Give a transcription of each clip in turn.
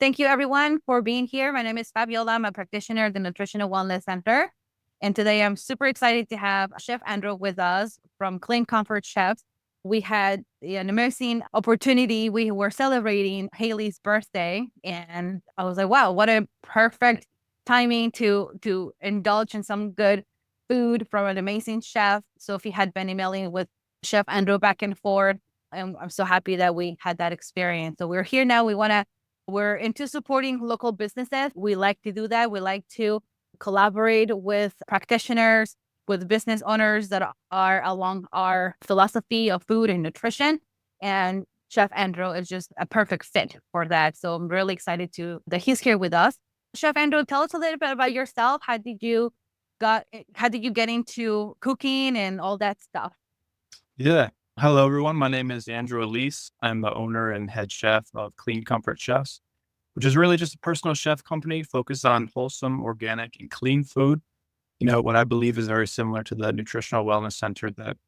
Thank you, everyone, for being here. My name is Fabiola. I'm a practitioner at the Nutritional Wellness Center. And today I'm super excited to have Chef Andrew with us from Clean Comfort Chefs. We had an amazing opportunity. We were celebrating Haley's birthday, and I was like, wow, what a perfect timing to indulge in some good food from an amazing chef. Sophie had been emailing with Chef Andrew back and forth, and I'm so happy that we had that experience. So we're here now. We're into supporting local businesses. We like to do that. We like to collaborate with practitioners, with business owners that are along our philosophy of food and nutrition. And Chef Andrew is just a perfect fit for that. So I'm really excited that he's here with us. Chef Andrew, tell us a little bit about yourself. How did you get into cooking and all that stuff? Yeah. Hello, everyone. My name is Andrew Elise. I'm the owner and head chef of Clean Comfort Chefs, which is really just a personal chef company focused on wholesome, organic, and clean food. What I believe is very similar to the Nutritional Wellness Center that,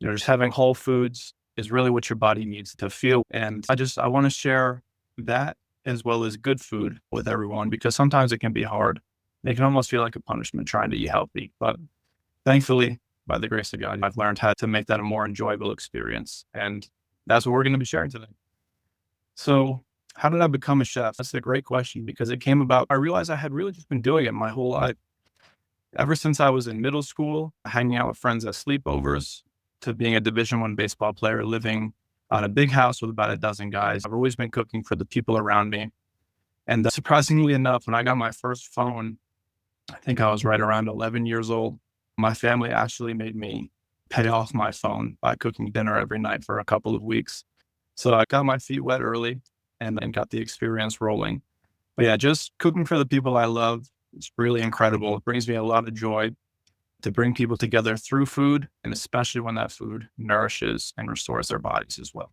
just having whole foods is really what your body needs to feel. And I want to share that as well as good food with everyone because sometimes it can be hard. It can almost feel like a punishment trying to eat healthy. But thankfully, by the grace of God, I've learned how to make that a more enjoyable experience. And that's what we're going to be sharing today. So how did I become a chef? That's a great question because it came about, I realized I had really just been doing it my whole life. Ever since I was in middle school, hanging out with friends at sleepovers, to being a Division I baseball player, living on a big house with about a dozen guys. I've always been cooking for the people around me. And surprisingly enough, when I got my first phone, I think I was right around 11 years old. My family actually made me pay off my phone by cooking dinner every night for a couple of weeks. So I got my feet wet early and then got the experience rolling. But yeah, just cooking for the people I love, it's really incredible. It brings me a lot of joy to bring people together through food, and especially when that food nourishes and restores their bodies as well.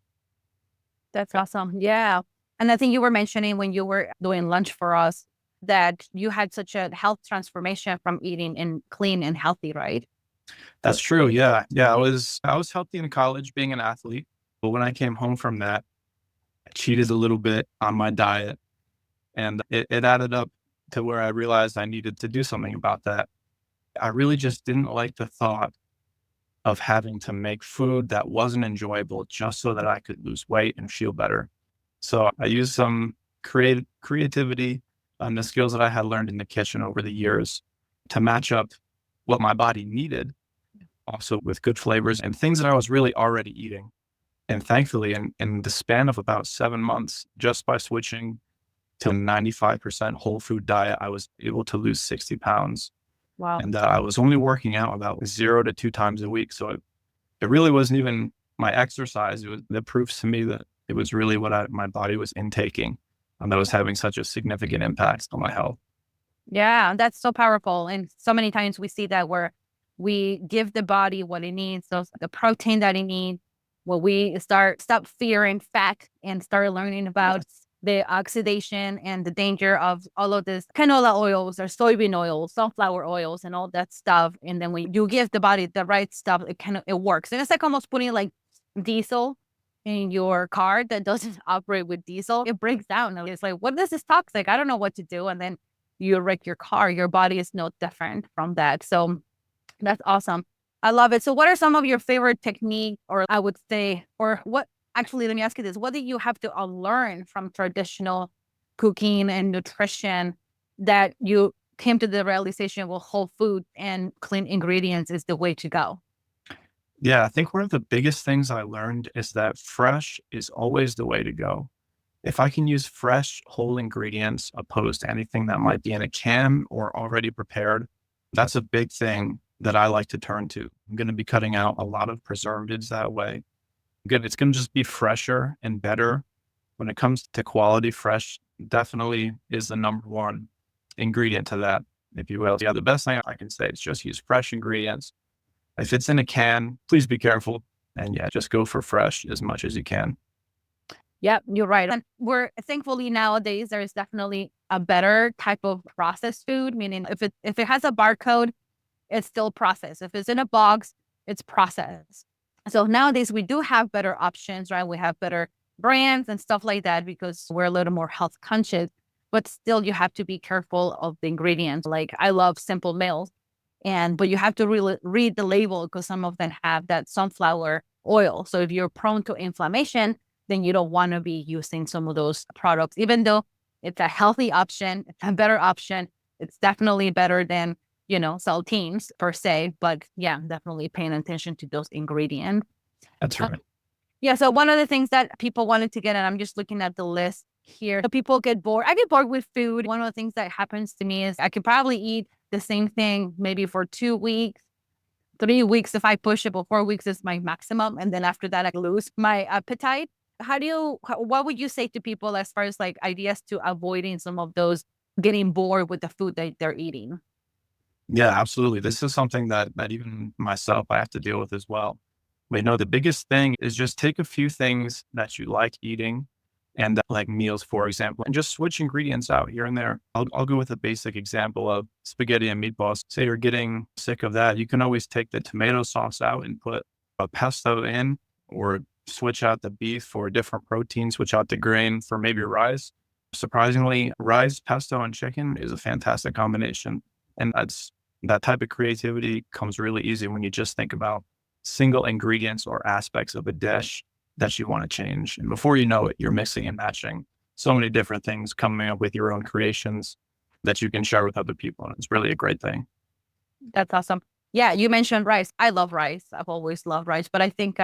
That's awesome. Yeah. And I think you were mentioning when you were doing lunch for us that you had such a health transformation from eating in clean and healthy, right? That's true. Yeah. Yeah. I was healthy in college being an athlete, but when I came home from that, I cheated a little bit on my diet and it added up to where I realized I needed to do something about that. I really just didn't like the thought of having to make food that wasn't enjoyable just so that I could lose weight and feel better. So I used some creativity and the skills that I had learned in the kitchen over the years to match up what my body needed, also with good flavors and things that I was really already eating. And thankfully, in the span of about 7 months, just by switching to a 95% whole food diet, I was able to lose 60 pounds. Wow. And I was only working out about 0 to 2 times a week. So it really wasn't even my exercise. It was the proofs to me that it was really what my body was intaking that was having such a significant impact on my health. Yeah, that's so powerful. And so many times we see that where we give the body what it needs, the protein that it needs, when we stop fearing fat and start learning about the oxidation and the danger of all of this canola oils or soybean oils, sunflower oils, and all that stuff. And then when you give the body the right stuff, it works. And it's like almost putting like diesel in your car that doesn't operate with diesel. It breaks down. And it's like, what this is toxic. I don't know what to do. And then you wreck your car. Your body is no different from that. So that's awesome. I love it. So what are some of your favorite techniques, or I would say, or what, actually, let me ask you this. What did you have to unlearn from traditional cooking and nutrition that you came to the realization, well, whole food and clean ingredients is the way to go? Yeah, I think one of the biggest things I learned is that fresh is always the way to go. If I can use fresh, whole ingredients opposed to anything that might be in a can or already prepared, that's a big thing that I like to turn to. I'm going to be cutting out a lot of preservatives that way. Good. It's going to just be fresher and better. When it comes to quality, fresh definitely is the number one ingredient to that, if you will. Yeah, the best thing I can say is just use fresh ingredients. If it's in a can, please be careful. And yeah, just go for fresh as much as you can. Yep, you're right. And we're thankfully nowadays there is definitely a better type of processed food, meaning if it has a barcode, it's still processed. If it's in a box, it's processed. So nowadays we do have better options, right? We have better brands and stuff like that because we're a little more health conscious. but still you have to be careful of the ingredients. Like I love simple meals, but you have to really read the label because some of them have that sunflower oil. So if you're prone to inflammation, then you don't want to be using some of those products, even though it's a healthy option, it's a better option. It's definitely better than, saltines per se, but yeah, definitely paying attention to those ingredients. That's right. Yeah. So one of the things that people wanted to get, and I'm just looking at the list here. So people get bored. I get bored with food. One of the things that happens to me is I could probably eat the same thing maybe for 2 weeks, 3 weeks if I push it, but 4 weeks is my maximum. And then after that, I lose my appetite. What would you say to people as far as like ideas to avoiding some of those getting bored with the food that they're eating? Yeah, absolutely. This is something that even myself, I have to deal with as well. But the biggest thing is just take a few things that you like eating and like meals, for example, and just switch ingredients out here and there. I'll go with a basic example of spaghetti and meatballs. Say you're getting sick of that. You can always take the tomato sauce out and put a pesto in, or switch out the beef for a different protein, switch out the grain for maybe rice. Surprisingly, rice, pesto, and chicken is a fantastic combination. And that type of creativity comes really easy when you just think about single ingredients or aspects of a dish that you want to change. And before you know it, you're mixing and matching so many different things, coming up with your own creations that you can share with other people. And it's really a great thing. That's awesome. Yeah, you mentioned rice. I love rice. I've always loved rice, but I think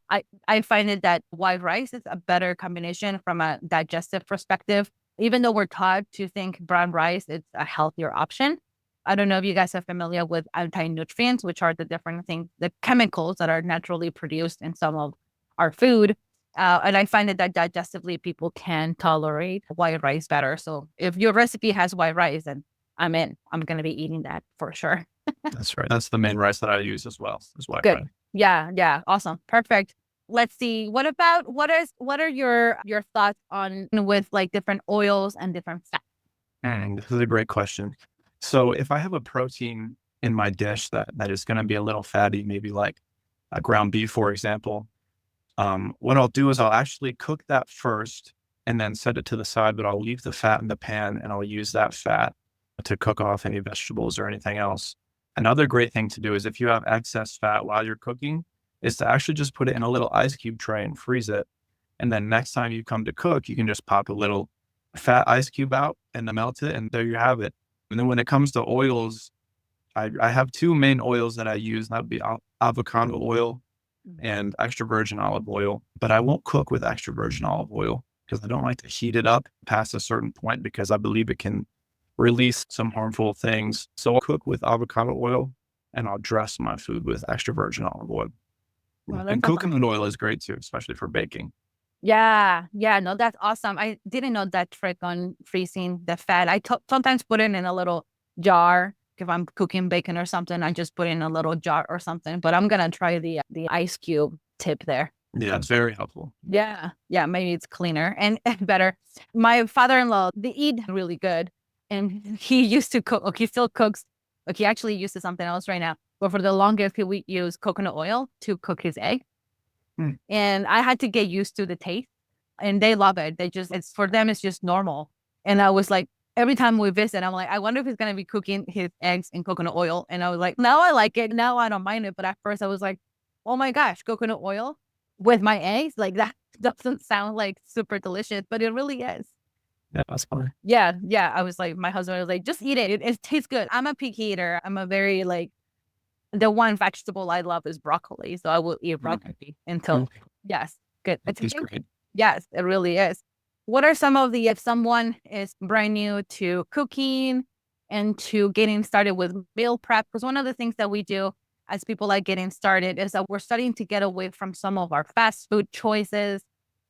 I find it that white rice is a better combination from a digestive perspective. Even though we're taught to think brown rice, it's a healthier option. I don't know if you guys are familiar with anti-nutrients, which are the different things, the chemicals that are naturally produced in some of our food. And I find that digestively people can tolerate white rice better. So if your recipe has white rice, then I'm in. I'm going to be eating that for sure. That's right. That's the main rice that I use as well, is white Good. rice. Yeah, yeah. Awesome. Perfect. Let's see. What are your thoughts on with like different oils and different fats? And this is a great question. So if I have a protein in my dish that is going to be a little fatty, maybe like a ground beef, for example, what I'll do is I'll actually cook that first and then set it to the side, but I'll leave the fat in the pan and I'll use that fat to cook off any vegetables or anything else. Another great thing to do is if you have excess fat while you're cooking, is to actually just put it in a little ice cube tray and freeze it. And then next time you come to cook, you can just pop a little fat ice cube out and then melt it, and there you have it. And then when it comes to oils, I have two main oils that I use. That would be avocado oil and extra virgin olive oil. But I won't cook with extra virgin olive oil because I don't like to heat it up past a certain point because I believe it can release some harmful things. So I'll cook with avocado oil and I'll dress my food with extra virgin olive oil. Well, that's And awesome. coconut oil is great too, especially for baking. Yeah, yeah, no, that's awesome. I didn't know that trick on freezing the fat. Sometimes put it in a little jar. If I'm cooking bacon or something, I just put it in a little jar or something. But I'm gonna try the ice cube tip there. Yeah, it's very helpful. Yeah, yeah, maybe it's cleaner and better. My father-in-law, they eat really good, and he used to cook. He still cooks. He actually uses something else right now. But for the longest, he would use coconut oil to cook his egg. Mm. And I had to get used to the taste, and they love it. It's for them, it's just normal. And I was like, every time we visit, I'm like, I wonder if he's going to be cooking his eggs in coconut oil. And I was like, now I like it. Now I don't mind it. But at first I was like, oh my gosh, coconut oil with my eggs? Like that doesn't sound like super delicious, but it really is. Yeah, that's fine. Yeah. Yeah. I was like, my husband was like, just eat it. It tastes good. I'm a picky eater. I'm a very like, the one vegetable I love is broccoli. So I will eat broccoli until, yes, good. It's great. Yes, it really is. What are some of if someone is brand new to cooking and to getting started with meal prep? Because one of the things that we do as people are getting started is that we're starting to get away from some of our fast food choices,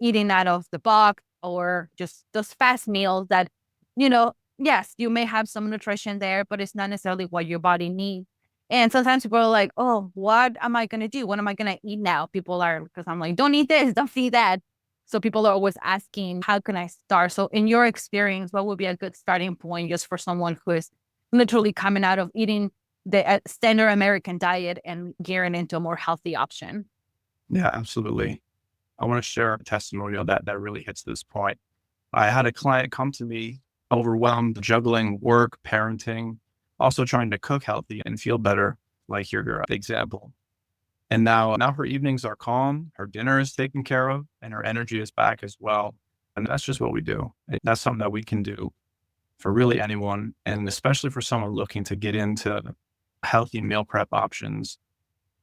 eating out of the box, or just those fast meals that, yes, you may have some nutrition there, but it's not necessarily what your body needs. And sometimes people are like, oh, what am I going to do? What am I going to eat now? People are, because I'm like, don't eat this, don't eat that. So people are always asking, how can I start? So in your experience, what would be a good starting point just for someone who is literally coming out of eating the standard American diet and gearing into a more healthy option? Yeah, absolutely. I want to share a testimonial that really hits this point. I had a client come to me overwhelmed juggling work, parenting, also trying to cook healthy and feel better, like your example. And now her evenings are calm, her dinner is taken care of, and her energy is back as well. And that's just what we do. That's something that we can do for really anyone, and especially for someone looking to get into healthy meal prep options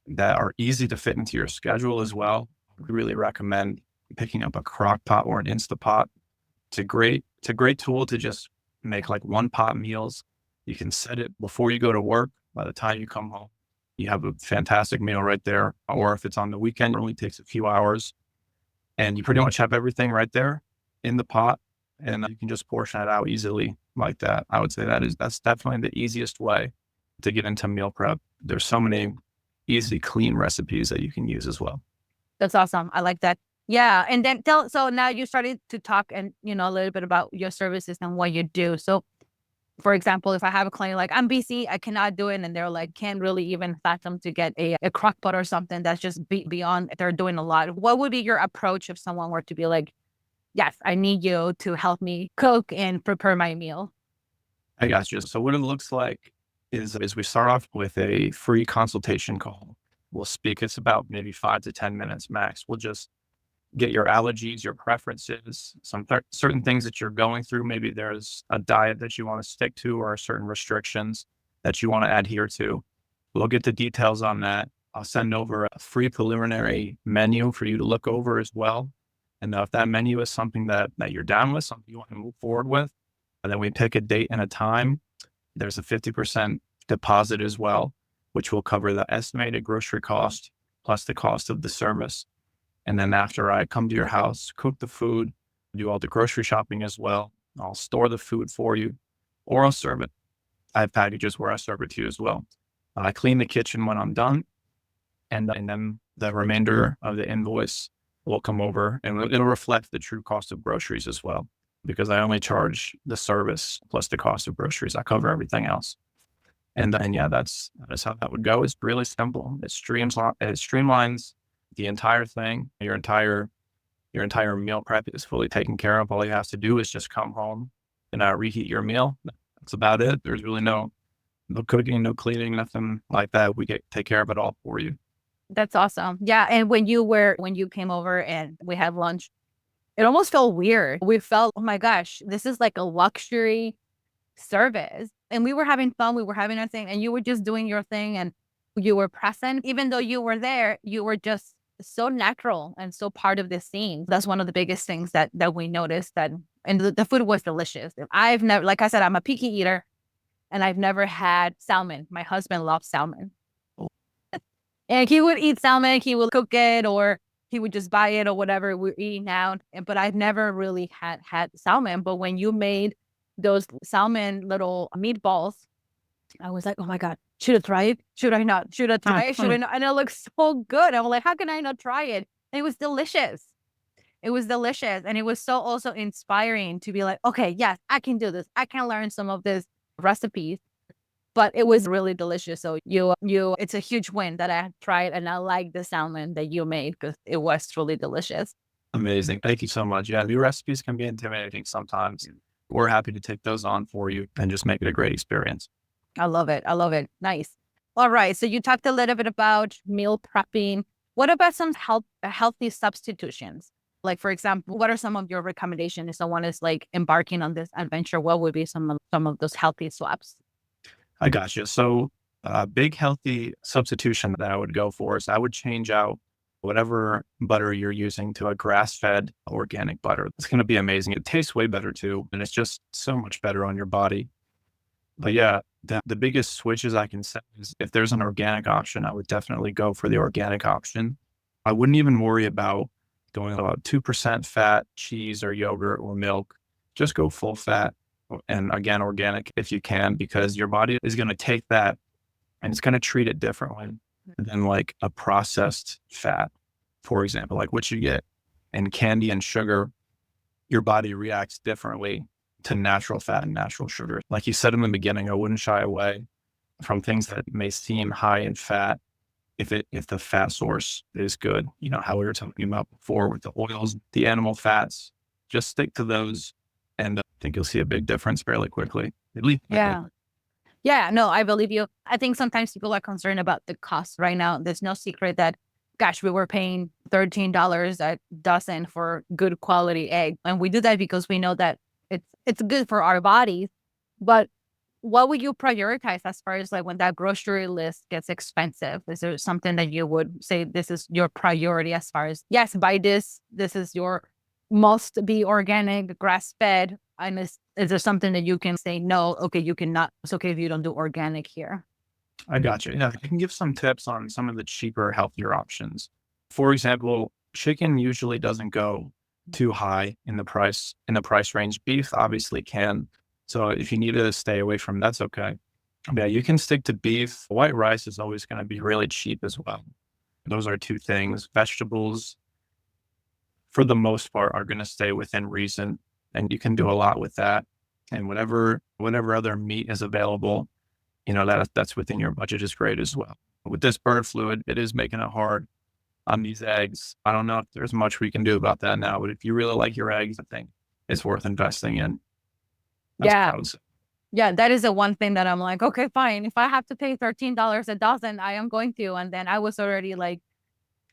that are easy to fit into your schedule as well. We really recommend picking up a crock pot or an Instapot. It's a great tool to just make like one pot meals. You can set it before you go to work. By the time you come home, you have a fantastic meal right there. Or if it's on the weekend, it only takes a few hours and you pretty much have everything right there in the pot. And you can just portion it out easily like that. I would say that's definitely the easiest way to get into meal prep. There's so many easy, clean recipes that you can use as well. That's awesome. I like that. Yeah. And then so now you started to talk and, a little bit about your services and what you do. So for example, if I have a client like, I'm busy, I cannot do it, and they're like, can't really even fathom to get a crock pot or something that's just beyond, they're doing a lot. What would be your approach if someone were to be like, yes, I need you to help me cook and prepare my meal? I got you. So what it looks like is we start off with a free consultation call. We'll speak. It's about maybe 5 to 10 minutes max. We'll just get your allergies, your preferences, certain things that you're going through. Maybe there's a diet that you want to stick to or certain restrictions that you want to adhere to. We'll get the details on that. I'll send over a free preliminary menu for you to look over as well. And if that menu is something that you're down with, something you want to move forward with, and then we pick a date and a time. There's a 50% deposit as well, which will cover the estimated grocery cost plus the cost of the service. And then after I come to your house, cook the food, do all the grocery shopping as well, I'll store the food for you or I'll serve it. I have packages where I serve it to you as well. I clean the kitchen when I'm done. And then the remainder of the invoice will come over and it'll reflect the true cost of groceries as well, because I only charge the service plus the cost of groceries. I cover everything else. And yeah, that's how that would go. It's really simple. It streamlines the entire thing. Your entire meal prep is fully taken care of. All you have to do is just come home and reheat your meal. That's about it. There's really no cooking, no cleaning, nothing like that. We take care of it all for you. That's awesome. Yeah. And when you came over and we had lunch, it almost felt weird. We felt, oh my gosh, this is like a luxury service. And we were having fun. We were having our thing and you were just doing your thing and you were present. Even though you were there, you were just so natural and so part of the scene. That's one of the biggest things that we noticed, and the food was delicious. I've never, like I said, I'm a picky eater and I've never had salmon. My husband loves salmon. And he would eat salmon, he would cook it, or he would just buy it or whatever we're eating now. But I've never really had salmon. But when you made those salmon little meatballs, I was like, oh my God, should I try it? Should I not? Should I try it? Should I not? And it looks so good. I'm like, how can I not try it? And it was delicious. It was delicious. And it was so also inspiring to be like, okay, yes, I can do this. I can learn some of these recipes. But it was really delicious. So it's a huge win that I tried and I like the salmon that you made because it was truly delicious. Amazing. Thank you so much. Yeah, new recipes can be intimidating sometimes. We're happy to take those on for you and just make it a great experience. I love it. I love it. Nice. All right. So you talked a little bit about meal prepping. What about some healthy substitutions? Like, for example, what are some of your recommendations if someone is like embarking on this adventure? What would be some of those healthy swaps? I got you. So a big healthy substitution that I would go for is I would change out whatever butter you're using to a grass-fed organic butter. It's going to be amazing. It tastes way better too, and it's just so much better on your body. But yeah, the biggest switches I can say is if there's an organic option, I would definitely go for the organic option. I wouldn't even worry about going about 2% fat, cheese or yogurt or milk. Just go full fat and again, organic if you can, because your body is going to take that and it's going to treat it differently than like a processed fat, for example, like what you get in candy and sugar. Your body reacts differently to natural fat and natural sugar. Like you said in the beginning, I wouldn't shy away from things that may seem high in fat if the fat source is good. You know, how we were talking about before with the oils, the animal fats, just stick to those and think you'll see a big difference fairly quickly. At least, Yeah. Yeah, no, I believe you. I think sometimes people are concerned about the cost right now. There's no secret that, gosh, we were paying $13 a dozen for good quality egg. And we do that because we know that it's good for our bodies. But what would you prioritize as far as like when that grocery list gets expensive? Is there something that you would say this is your priority as far as, yes, buy this. This is your must be organic, grass fed. And is there something that you can say, no, okay, you cannot. It's okay if you don't do organic here. I got you. Yeah, I can give some tips on some of the cheaper, healthier options. For example, chicken usually doesn't go too high in the price range. Beef obviously can. So if you need to stay away from that's okay. Yeah, you can stick to beef. White rice is always going to be really cheap as well. Those are two things. Vegetables, for the most part, are going to stay within reason, and you can do a lot with that. And whatever other meat is available, that's within your budget is great as well. With this bird fluid, it is making it hard on these eggs. I don't know if there's much we can do about that now, but if you really like your eggs, I think it's worth investing in. That's what Yeah. I would say. Yeah, that is the one thing that I'm like, okay, fine. If I have to pay $13 a dozen, I am going to. And then I was already like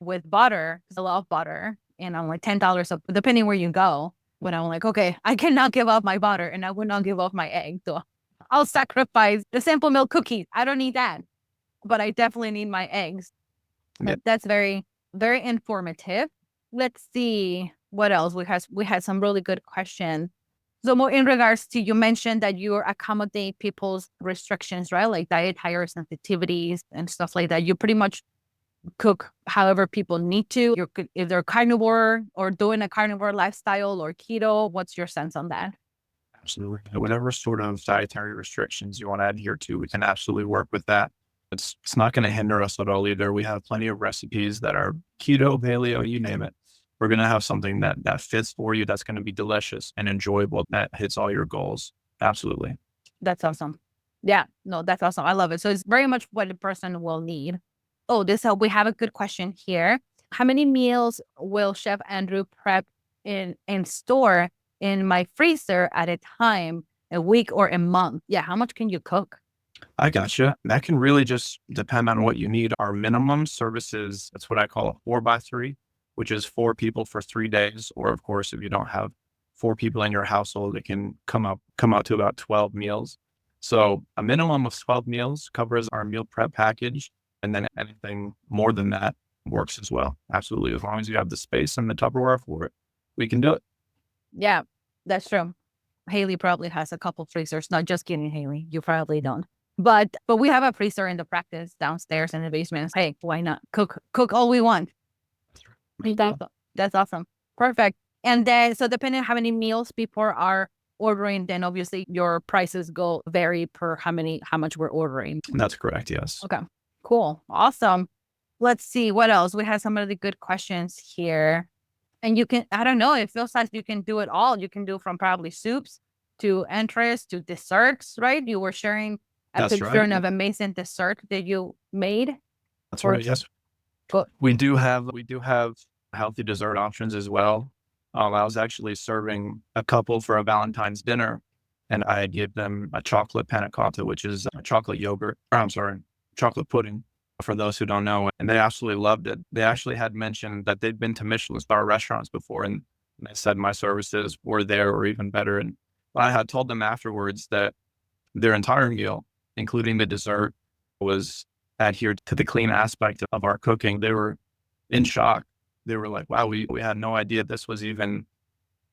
with butter, because I love butter. And I'm like $10 up, depending where you go. But I'm like, okay, I cannot give up my butter and I would not give up my egg. So I'll sacrifice the simple milk cookies. I don't need that, but I definitely need my eggs. Yeah. That's very, very informative. Let's see what else. We had some really good questions. So more in regards to, you mentioned that you accommodate people's restrictions, right? Like dietary sensitivities and stuff like that. You pretty much cook however people need to. If they're carnivore or doing a carnivore lifestyle or keto, what's your sense on that? Absolutely. Whatever sort of dietary restrictions you want to adhere to, we can absolutely work with that. It's not going to hinder us at all either. We have plenty of recipes that are keto, paleo, you name it. We're going to have something that fits for you, that's going to be delicious and enjoyable, that hits all your goals. Absolutely. That's awesome. Yeah, no, that's awesome. I love it. So it's very much what the person will need. Oh, we have a good question here. How many meals will Chef Andrew prep in store in my freezer at a time, a week or a month? Yeah, how much can you cook? I gotcha. That can really just depend on what you need. Our minimum services, that's what I call a 4x3, which is 4 people for 3 days. Or of course, if you don't have 4 people in your household, it can come out to about 12 meals. So a minimum of 12 meals covers our meal prep package. And then anything more than that works as well. Absolutely. As long as you have the space and the Tupperware for it, we can do it. Yeah, that's true. Haley probably has a couple freezers. Not just kidding, Haley. You probably don't. But we have a freezer in the practice downstairs in the basement. Hey, why not cook all we want? That's that's awesome. Perfect. And then so depending on how many meals people are ordering, then obviously your prices go vary per how much we're ordering. That's correct. Yes. Okay. Cool. Awesome. Let's see what else. We have some of the good questions here. And I don't know, it feels like you can do it all. You can do from probably soups to entrees to desserts, right? You were sharing a That's picture right. of amazing dessert that you made. That's right. Yes. Good. We do have healthy dessert options as well. I was actually serving a couple for a Valentine's dinner, and I gave them a chocolate panna cotta, which is a chocolate yogurt. Or I'm sorry, chocolate pudding. For those who don't know, and they absolutely loved it. They actually had mentioned that they'd been to Michelin star restaurants before, and they said my services were there or even better. And I had told them afterwards that their entire meal, including the dessert, was adhered to the clean aspect of our cooking. They were in shock. They were like, wow, we had no idea this was even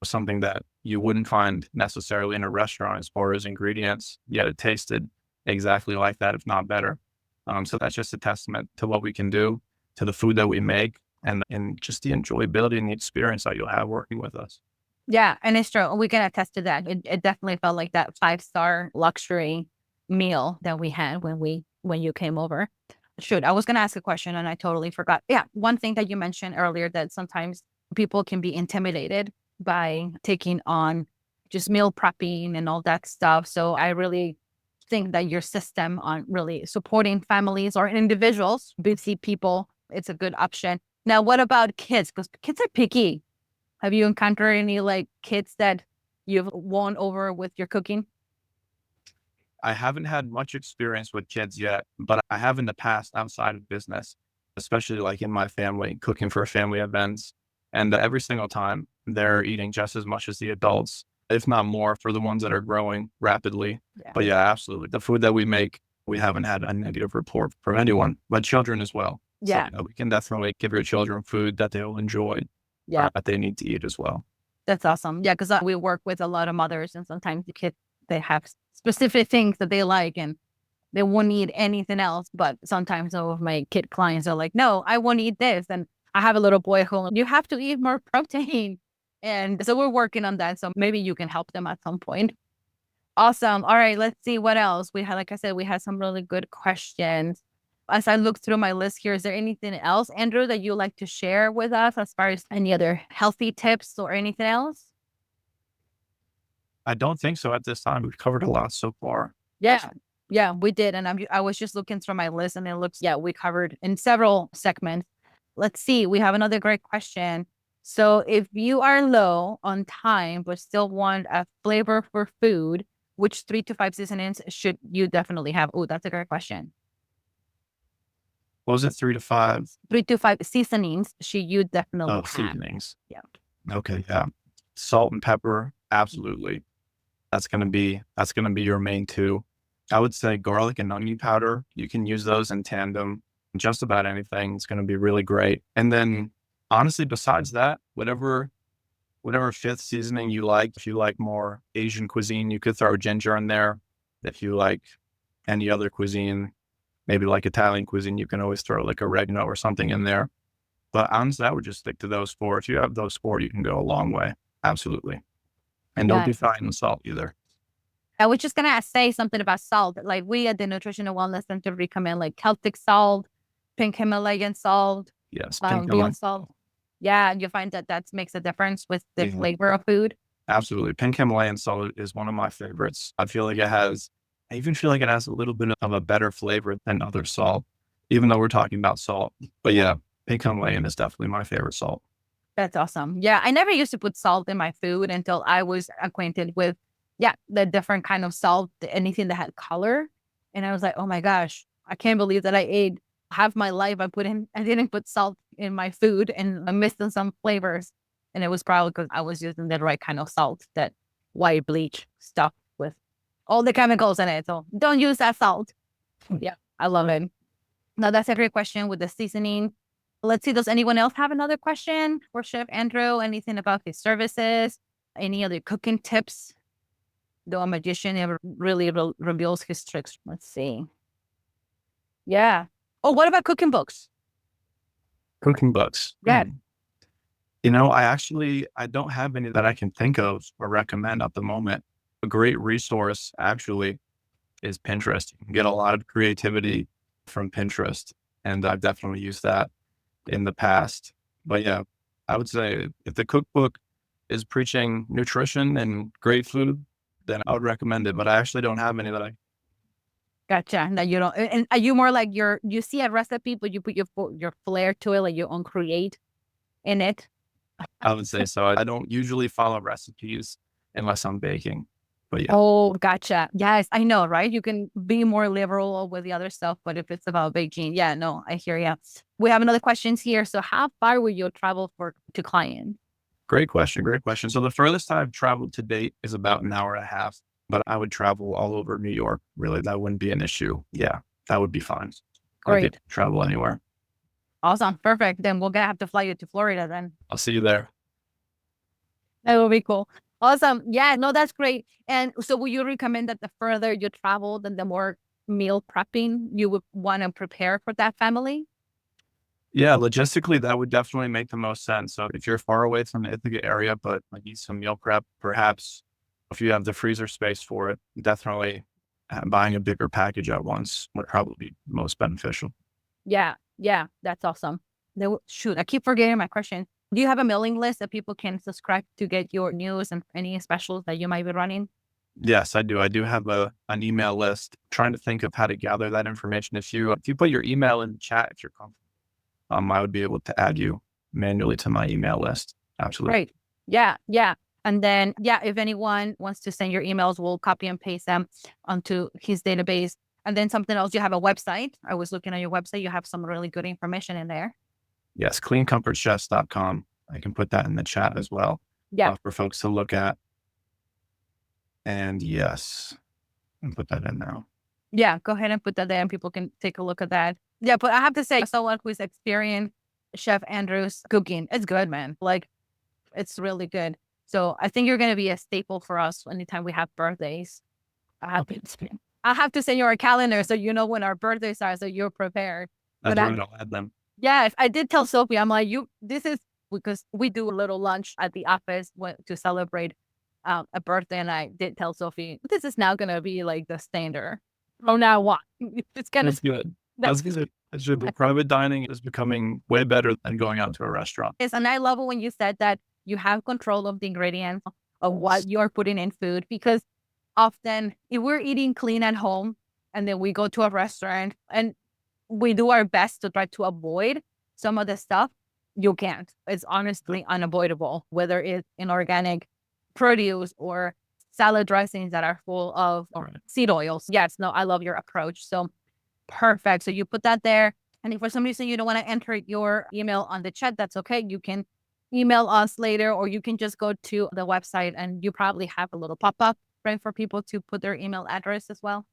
something that you wouldn't find necessarily in a restaurant as far as ingredients, yet it tasted exactly like that, if not better. So that's just a testament to what we can do, to the food that we make, and just the enjoyability and the experience that you'll have working with us. Yeah, and it's true. We can attest to that. It definitely felt like that 5-star luxury meal that we had when you came over. Shoot, I was gonna ask a question and I totally forgot. Yeah, one thing that you mentioned earlier, that sometimes people can be intimidated by taking on just meal prepping and all that stuff. So I really think that your system on really supporting families or individuals, busy people, it's a good option. Now, what about kids? Because kids are picky. Have you encountered any like kids that, you've won over with your cooking? I haven't had much experience with kids yet, but I have in the past outside of business, especially like in my family, cooking for family events. And every single time they're eating just as much as the adults, if not more for the ones that are growing rapidly. Yeah. But yeah, absolutely. The food that we make, we haven't had a negative report from anyone, but children as well. So Yeah. we can definitely give your children food that they'll enjoy, Yeah. that they need to eat as well. That's awesome. Yeah. Cause we work with a lot of mothers and sometimes the kids, they have specific things that they like and they won't eat anything else. But sometimes some of my kid clients are like, no, I won't eat this. And I have a little boy who you have to eat more protein. And so we're working on that. So maybe you can help them at some point. Awesome. All right. Let's see what else. We had, like I said, we had some really good questions. As I look through my list here, is there anything else, Andrew, that you like to share with us as far as any other healthy tips or anything else? I don't think so at this time. We've covered a lot so far. Yeah. Yeah, we did. And I was just looking through my list and it looks, yeah, we covered in several segments. Let's see. We have another great question. So if you are low on time, but still want a flavor for food, which 3 to 5 seasonings should you definitely have? Oh, that's a great question. What was it? 3 to 5? 3 to 5 seasonings should you definitely have? Seasonings. Yeah. Okay. Yeah. Salt and pepper. Absolutely. That's going to be your main two. I would say garlic and onion powder. You can use those in tandem. Just about anything. It's going to be really great. And then honestly, besides that, whatever fifth seasoning you like, if you like more Asian cuisine, you could throw ginger in there. If you like any other cuisine, maybe like Italian cuisine, you can always throw like oregano or something in there. But honestly, I would just stick to those four. If you have those four, you can go a long way. Absolutely. And don't be fine with salt either. I was just gonna say something about salt. Like we at the Nutritional Wellness Center recommend like Celtic salt, pink Himalayan salt, Yes. beyond salt. Yeah, you find that makes a difference with the flavor of food. Absolutely. Pink Himalayan salt is one of my favorites. I even feel like it has a little bit of a better flavor than other salt, even though we're talking about salt. But yeah, pink Himalayan is definitely my favorite salt. That's awesome. Yeah, I never used to put salt in my food until I was acquainted with, the different kind of salt, anything that had color. And I was like, oh my gosh, I can't believe that I ate half my life. I didn't put salt in my food and I missed some flavors. And it was probably because I was using the right kind of salt, that white bleach stuff with all the chemicals in it. So don't use that salt. Yeah, I love it. Now that's a great question with the seasoning. Let's see, does anyone else have another question for Chef Andrew? Anything about his services? Any other cooking tips? Though a magician never really reveals his tricks. Let's see. Yeah. Oh, what about cooking books? Cooking books. Yeah. I don't have any that I can think of or recommend at the moment. A great resource actually is Pinterest. You can get a lot of creativity from Pinterest. And I've definitely used that in the past. But yeah, I would say if the cookbook is preaching nutrition and great food, then I would recommend it. But I actually don't have any that I. Gotcha. Now you don't. And are you more like you see a recipe, but you put your flair to it, like your own create in it? I would say so. I don't usually follow recipes unless I'm baking. But yeah. Oh, gotcha. Yes, I know, right? You can be more liberal with the other stuff, but if it's about baking, yeah, no, I hear you. We have another question here. So how far will you travel to client? Great question. Great question. So the furthest I've traveled to date is about an hour and a half, but I would travel all over New York. Really, that wouldn't be an issue. Yeah, that would be fine. I could travel anywhere. Awesome. Perfect. Then we're going to have to fly you to Florida then. I'll see you there. That will be cool. Awesome. Yeah, no, that's great. And so would you recommend that the further you travel, then the more meal prepping you would want to prepare for that family? Yeah, logistically, that would definitely make the most sense. So if you're far away from the Ithaca area, but like need some meal prep, perhaps if you have the freezer space for it, definitely buying a bigger package at once would probably be most beneficial. Yeah, that's awesome. Shoot, I keep forgetting my question. Do you have a mailing list that people can subscribe to get your news and any specials that you might be running? Yes, I do. I do have an email list. Trying to think of how to gather that information. If you put your email in the chat, if you're comfortable, I would be able to add you manually to my email list. Absolutely. Great. Yeah. And then, yeah, if anyone wants to send your emails, we'll copy and paste them onto his database. And then something else, you have a website. I was looking at your website. You have some really good information in there. Yes, cleancomfortchefs.com. I can put that in the chat as well Yeah. for folks to look at. And yes, and put that in now. Yeah, go ahead and put that there and people can take a look at that. Yeah, but I have to say, someone who's experienced Chef Andrew's cooking, it's good, man. Like, it's really good. So I think you're going to be a staple for us anytime we have birthdays. I have to send you our calendar so you know when our birthdays are, so you're prepared. That's But right, I'll add them. yeah, if I did tell Sophie, I'm like, this is because we do a little lunch at the office to celebrate a birthday. And I did tell Sophie, this is now going to be like the standard. From now on, it's going That's to, good. that's The private dining is becoming way better than going out to a restaurant. yes. And I love it when you said that you have control of the ingredients of what you're putting in food, because often if we're eating clean at home and then we go to a restaurant and we do our best to try to avoid some of the stuff, you can't. It's honestly unavoidable, whether it's inorganic produce or salad dressings that are full of seed oils. Yes, no, I love your approach. So perfect. So you put that there. And if for some reason you don't want to enter your email on the chat, that's okay. You can email us later, or you can just go to the website and you probably have a little pop-up, right, for people to put their email address as well.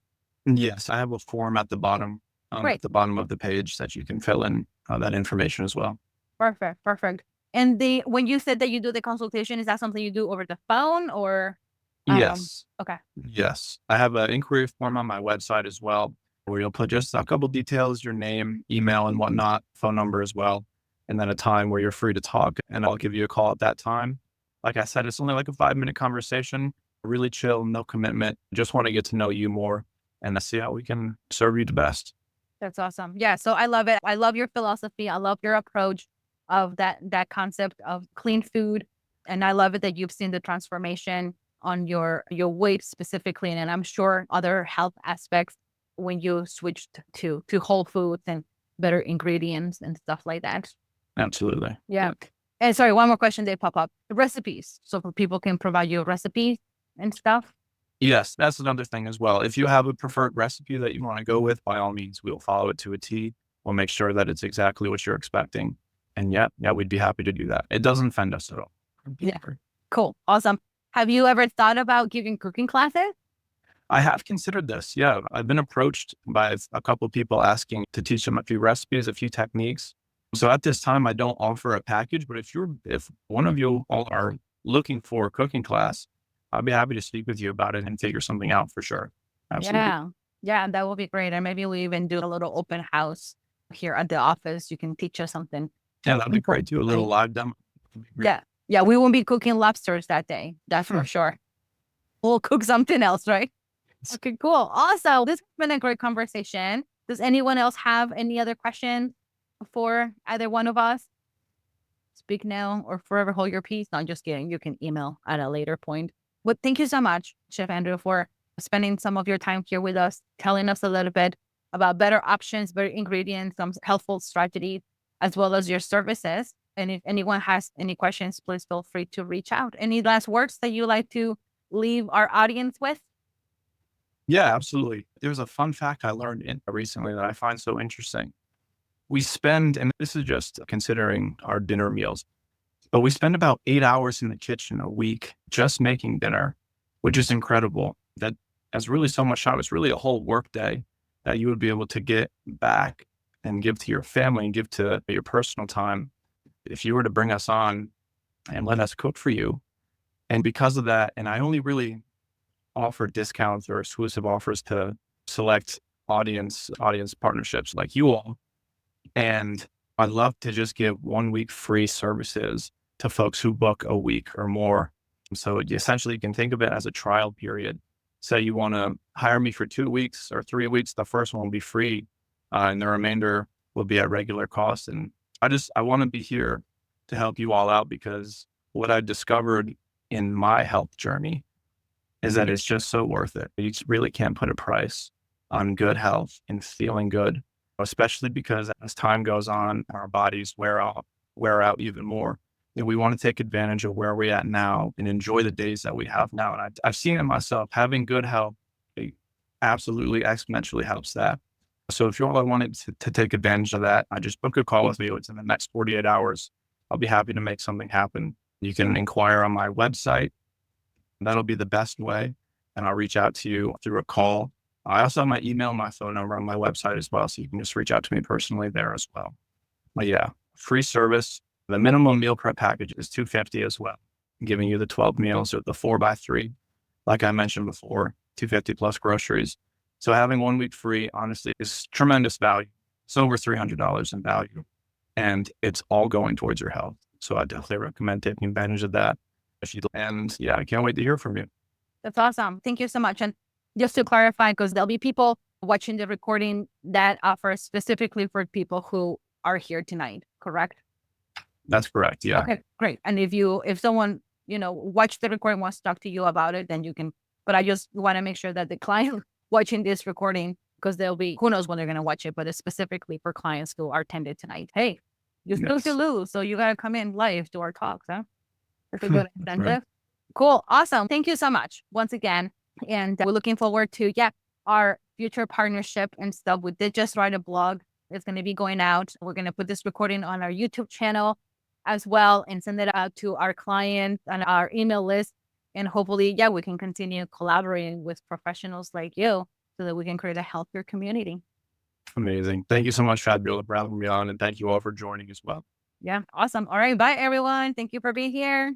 Yes, I have a form at the bottom, Great. at the bottom of the page that you can fill in that information as well. Perfect. Perfect. And when you said that you do the consultation, is that something you do over the phone or? Yes. Okay. Yes. I have an inquiry form on my website as well, where you'll put just a couple details, your name, email, and whatnot, phone number as well, and then a time where you're free to talk. And I'll give you a call at that time. Like I said, it's only like a 5-minute conversation, really chill, no commitment. Just want to get to know you more and see how we can serve you the best. That's awesome. Yeah. So I love it. I love your philosophy. I love your approach of that concept of clean food. And I love it that you've seen the transformation on your weight specifically. And I'm sure other health aspects when you switched to whole foods and better ingredients and stuff like that. Absolutely. Yeah. And sorry, one more question they pop up. Recipes. So people can provide you recipes and stuff. Yes, that's another thing as well. If you have a preferred recipe that you want to go with, by all means, we'll follow it to a T. We'll make sure that it's exactly what you're expecting. And yeah, we'd be happy to do that. It doesn't offend us at all. Yeah. Cool. Awesome. Have you ever thought about giving cooking classes? I have considered this. Yeah, I've been approached by a couple of people asking to teach them a few recipes, a few techniques. So at this time, I don't offer a package, but if one of you all are looking for a cooking class, I'd be happy to speak with you about it and figure something out for sure. Absolutely. Yeah. Yeah, that would be great. And maybe we even do a little open house here at the office. You can teach us something. Yeah, that'd be great too. A little live demo. Yeah. Yeah, we won't be cooking lobsters that day. That's for sure. We'll cook something else, right? Okay, cool. Also, this has been a great conversation. Does anyone else have any other questions for either one of us? Speak now or forever hold your peace. No, I'm just kidding. You can email at a later point. But thank you so much, Chef Andrew, for spending some of your time here with us, telling us a little bit about better options, better ingredients, some helpful strategies, as well as your services. And if anyone has any questions, please feel free to reach out. Any last words that you like to leave our audience with? Yeah, absolutely. There's a fun fact I learned recently that I find so interesting. We spend, and this is just considering our dinner meals, but we spend about 8 hours in the kitchen a week just making dinner, which is incredible. That has really so much time. It's really a whole work day that you would be able to get back and give to your family and give to your personal time if you were to bring us on and let us cook for you. And because of that, and I only really offer discounts or exclusive offers to select audience partnerships like you all. And I'd love to just give 1 week free services to folks who book a week or more. So essentially you can think of it as a trial period. Say you want to hire me for 2 weeks or 3 weeks, the first one will be free and the remainder will be at regular cost. And I want to be here to help you all out, because what I discovered in my health journey is that it's just so worth it. You really can't put a price on good health and feeling good, especially because as time goes on, our bodies wear out even more. And we want to take advantage of where we're at now and enjoy the days that we have now. And I've seen it myself. Having good health, it absolutely exponentially helps that. So if you all wanted to take advantage of that, I just book a call with me. It's in the next 48 hours. I'll be happy to make something happen. You can inquire on my website. That'll be the best way. And I'll reach out to you through a call. I also have my email and my phone number on my website as well. So you can just reach out to me personally there as well. But yeah, free service. The minimum meal prep package is $250 as well, giving you the 12 meals or the 4x3. Like I mentioned before, $250 plus groceries. So having 1 week free, honestly, is tremendous value. It's over $300 in value, and it's all going towards your health. So I definitely recommend taking advantage of that. And yeah, I can't wait to hear from you. That's awesome. Thank you so much. And just to clarify, because there'll be people watching the recording that offers specifically for people who are here tonight, correct? That's correct. Yeah. Okay, great. And if someone, watch the recording, wants to talk to you about it, then you can, but I just want to make sure that the client watching this recording, because they'll be, who knows when they're going to watch it, but it's specifically for clients who are attended tonight. Hey, you still to lose. So you got to come in live to our talks, huh? That's a good incentive. Right. Cool. Awesome. Thank you so much once again. And we're looking forward to, our future partnership and stuff. We did just write a blog. It's going to be going out. We're going to put this recording on our YouTube channel as well and send it out to our clients and our email list. And hopefully, we can continue collaborating with professionals like you so that we can create a healthier community. Amazing. Thank you so much, Fabiola, for having me on. And thank you all for joining as well. Yeah. Awesome. All right. Bye, everyone. Thank you for being here.